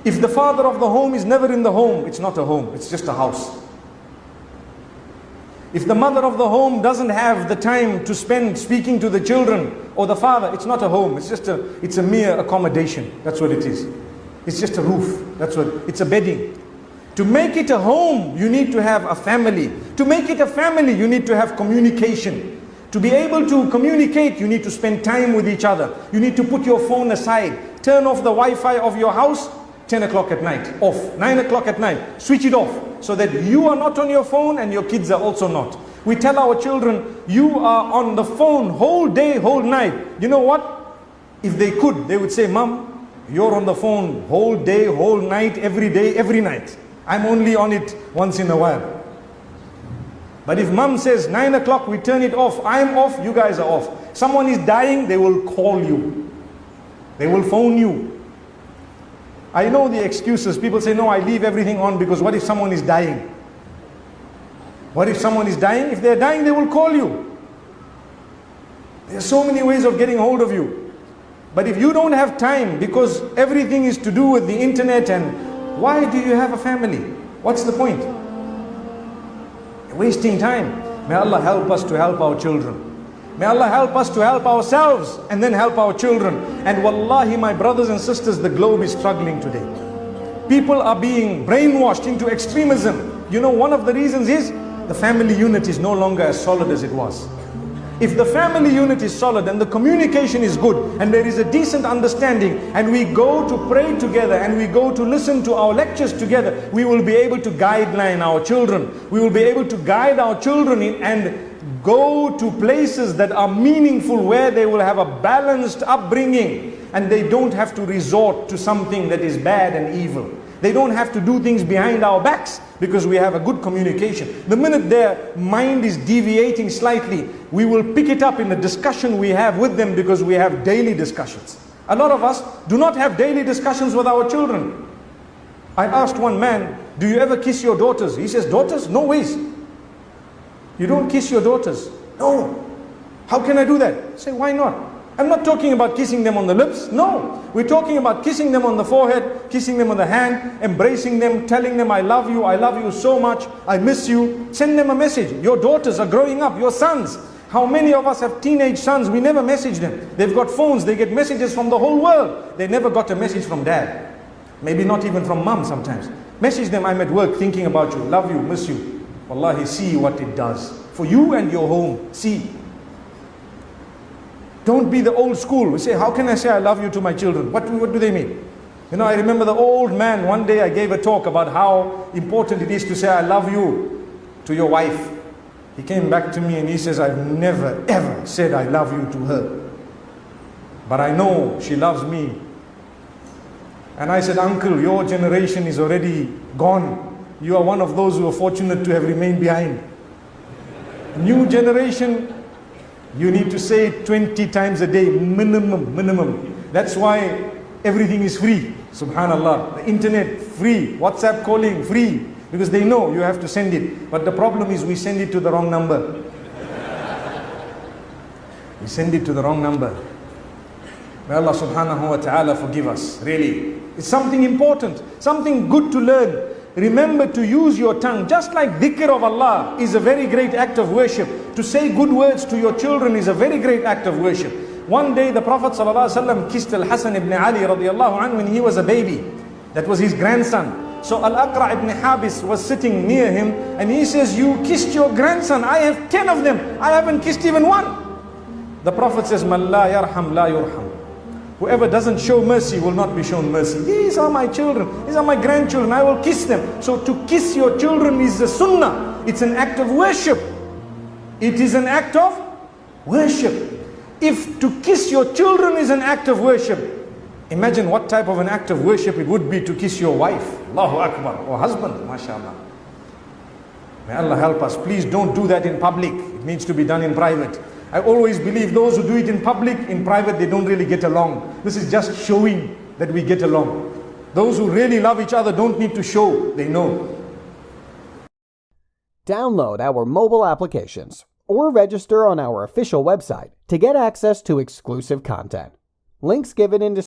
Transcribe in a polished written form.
If the father of the home is never in the home, it's not a home, it's just a house. If the mother of the home doesn't have the time to spend speaking to the children or the father, it's not a home, it's a mere accommodation. That's what it is. It's just a roof. That's what it's a bedding. To make it a home, you need to have a family. To make it a family, you need to have communication. To be able to communicate, you need to spend time with each other. You need to put your phone aside. Turn off the Wi-Fi of your house, 10 o'clock at night, off. 9 o'clock at night, switch it off. So that you are not on your phone and your kids are also not. We tell our children, you are on the phone whole day, whole night. You know what? If they could, they would say, Mom, you're on the phone whole day, whole night, every day, every night. I'm only on it once in a while. But if mom says 9 o'clock, we turn it off, I'm off, you guys are off. Someone is dying, they will call you. They will phone you. I know the excuses. People say, no, I leave everything on because what if someone is dying? What if someone is dying? If they're dying, they will call you. There are so many ways of getting hold of you. But if you don't have time, because everything is to do with the internet, and why do you have a family? What's the point? You're wasting time. May Allah help us to help our children. May Allah help us to help ourselves and then help our children. And wallahi, my brothers and sisters, the globe is struggling today. People are being brainwashed into extremism. You know, one of the reasons is the family unit is no longer as solid as it was. If the family unit is solid and the communication is good and there is a decent understanding and we go to pray together and we go to listen to our lectures together, we will be able to guideline our children. We will be able to guide our children and go to places that are meaningful, where they will have a balanced upbringing and they don't have to resort to something that is bad and evil. They don't have to do things behind our backs because we have a good communication. The minute their mind is deviating slightly, we will pick it up in the discussion we have with them, because we have daily discussions. A lot of us do not have daily discussions with our children. I asked one man, do you ever kiss your daughters? He says, daughters? No ways. You don't kiss your daughters? No. How can I do that? I say, why not? I'm not talking about kissing them on the lips. No, we're talking about kissing them on the forehead, kissing them on the hand, embracing them, telling them, I love you so much, I miss you. Send them a message. Your daughters are growing up, your sons. How many of us have teenage sons? We never message them. They've got phones, they get messages from the whole world. They never got a message from dad. Maybe not even from mom sometimes. Message them, I'm at work thinking about you, love you, miss you. Wallahi, see what it does for you and your home. See. Don't be the old school. We say, how can I say I love you to my children? What do they mean? You know, I remember the old man, one day I gave a talk about how important it is to say I love you to your wife. He came back to me and he says, I've never ever said I love you to her. But I know she loves me. And I said, uncle, your generation is already gone. You are one of those who are fortunate to have remained behind. New generation, you need to say it 20 times a day, minimum. That's why everything is free. Subhanallah. The internet, free. WhatsApp calling, free. Because they know you have to send it. But the problem is we send it to the wrong number. We send it to the wrong number. May Allah subhanahu wa ta'ala forgive us. Really. It's something important. Something good to learn. Remember to use your tongue. Just like dhikr of Allah is a very great act of worship. To say good words to your children is a very great act of worship. One day the Prophet ﷺ kissed Al-Hasan ibn Ali radiallahu anhu when he was a baby. That was his grandson. So Al-Aqra ibn Habis was sitting near him and he says, you kissed your grandson. I have 10 of them. I haven't kissed even one. The Prophet says, Man la yarham la yurham. Whoever doesn't show mercy will not be shown mercy. These are my children. These are my grandchildren. I will kiss them. So to kiss your children is a sunnah. It's an act of worship. It is an act of worship. If to kiss your children is an act of worship, imagine what type of an act of worship it would be to kiss your wife. Allahu Akbar. Or husband. MashaAllah. May Allah help us. Please don't do that in public. It needs to be done in private. I always believe those who do it in public, in private, they don't really get along. This is just showing that we get along. Those who really love each other don't need to show, they know. Download our mobile applications or register on our official website to get access to exclusive content. Links given in